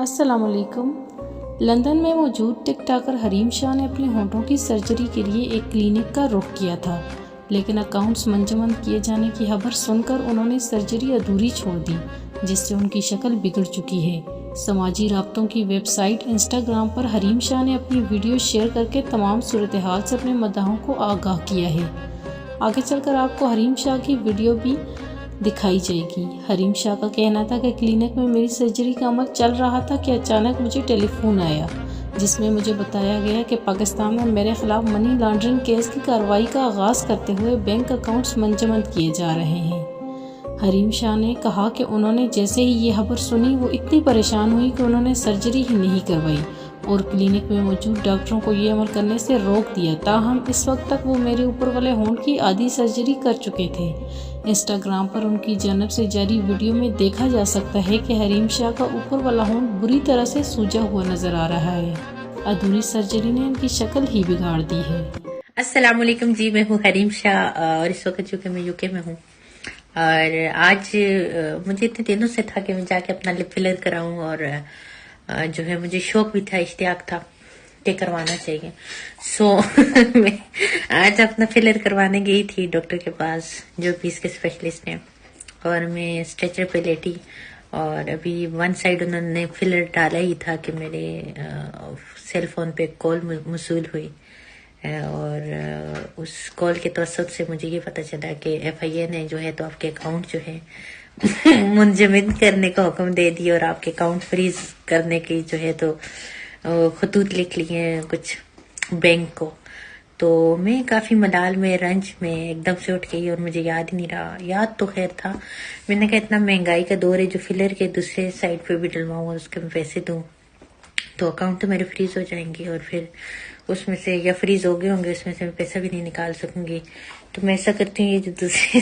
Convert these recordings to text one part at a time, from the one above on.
السلام علیکم۔ لندن میں موجود ٹک ٹاکر حریم شاہ نے اپنی ہونٹوں کی سرجری کے لیے ایک کلینک کا رخ کیا تھا، لیکن اکاؤنٹس منجمد کیے جانے کی خبر سن کر انہوں نے سرجری ادھوری چھوڑ دی، جس سے ان کی شکل بگڑ چکی ہے۔ سماجی رابطوں کی ویب سائٹ انسٹاگرام پر حریم شاہ نے اپنی ویڈیو شیئر کر کے تمام صورتحال سے اپنے مداحوں کو آگاہ کیا ہے۔ آگے چل کر آپ کو حریم شاہ کی ویڈیو بھی دکھائی جائے گی۔ حریم شاہ کا کہنا تھا کہ کلینک میں میری سرجری کا عمل چل رہا تھا کہ اچانک مجھے ٹیلی فون آیا، جس میں مجھے بتایا گیا کہ پاکستان میں میرے خلاف منی لانڈرنگ کیس کی کارروائی کا آغاز کرتے ہوئے بینک اکاؤنٹس منجمد کیے جا رہے ہیں۔ حریم شاہ نے کہا کہ انہوں نے جیسے ہی یہ خبر سنی وہ اتنی پریشان ہوئی کہ انہوں نے سرجری ہی نہیں کروائی اور کلینک میں موجود ڈاکٹروں کو یہ عمل کرنے سے روک دیا، تاہم اس وقت تک وہ میرے اوپر والے ہونٹ کی آدھی سرجری کر چکے تھے۔ انسٹاگرام پر ان کی جانب سے جاری ویڈیو میں دیکھا جا سکتا ہے کہ حریم شاہ کا اوپر والا ہونٹ بری طرح سے سوجا ہوا نظر آ رہا ہے۔ ادھوری سرجری نے ان کی شکل ہی بگاڑ دی ہے۔ السلام علیکم جی، میں ہوں حریم شاہ اور اس وقت چونکہ میں UK میں ہوں، اور آج مجھے اتنے دنوں سے تھا کہ میں جا کے اپنا لپ فلر کراؤں، اور جو ہے مجھے شوق بھی تھا، اشتیاق تھا کہ کروانا چاہیے۔ میں آج اپنا فلر کروانے گئی تھی ڈاکٹر کے پاس جو بھی اس کے اسپیشلسٹ ہیں، اور میں اسٹریچر پہ لیٹی، اور ابھی ون سائڈ انہوں نے فلر ڈالا ہی تھا کہ میرے سیل فون پہ کال موصول ہوئی، اور اس کال کے توسط سے مجھے یہ پتہ چلا کہ FIA نے جو ہے تو آپ کے اکاؤنٹ جو ہے منجمد کرنے کا حکم دے دیا، اور آپ کے اکاؤنٹ فریز کرنے کی جو ہے تو خطوط لکھ لیے ہیں کچھ بینک کو۔ تو میں کافی ملال میں، رنج میں ایک دم سے اٹھ گئی، اور مجھے یاد ہی نہیں رہا، یاد تو خیر تھا، میں نے کہا اتنا مہنگائی کا دور ہے، جو فلر کے دوسرے سائڈ پہ بھی ڈلواؤں اس کے میں پیسے دوں تو اکاؤنٹ تو میرے فریز ہو جائیں گے، اور پھر اس میں سے یا فریز ہو گئے ہوں گے، اس میں سے میں پیسہ بھی نہیں نکال سکوں گی۔ تو میں ایسا کرتی ہوں، یہ جو دوسرے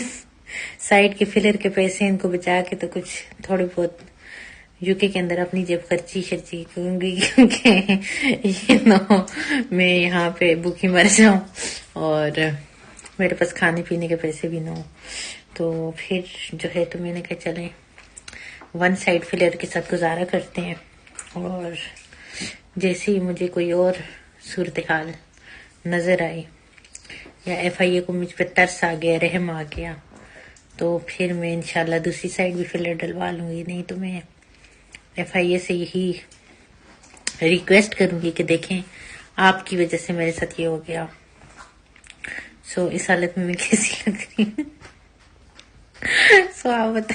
سائڈ کے فلر کے پیسے ان کو بچا کے تو کچھ تھوڑے بہت UK کے اندر اپنی جیب خرچی کروں گی، کیونکہ میں یہاں پہ بھوکی مر جاؤں اور میرے پاس کھانے پینے کے پیسے بھی نہ ہوں۔ تو پھر جو ہے تو میں نے کہا چلیں ون سائڈ فلر کے ساتھ گزارا کرتے ہیں، اور جیسے ہی مجھے کوئی اور صورتحال نظر آئی یا FIA کو مجھ پہ ترس آ گیا، رحم آ گیا، تو پھر میں انشاءاللہ دوسری سائڈ بھی فلر ڈلوا لوں گی، نہیں تو میں FIA سے یہی ریکویسٹ کروں گی کہ دیکھیں آپ کی وجہ سے میرے ساتھ یہ ہو گیا۔ اس حالت میں کیسی لگ رہی ہوں؟ آپ بتائیں۔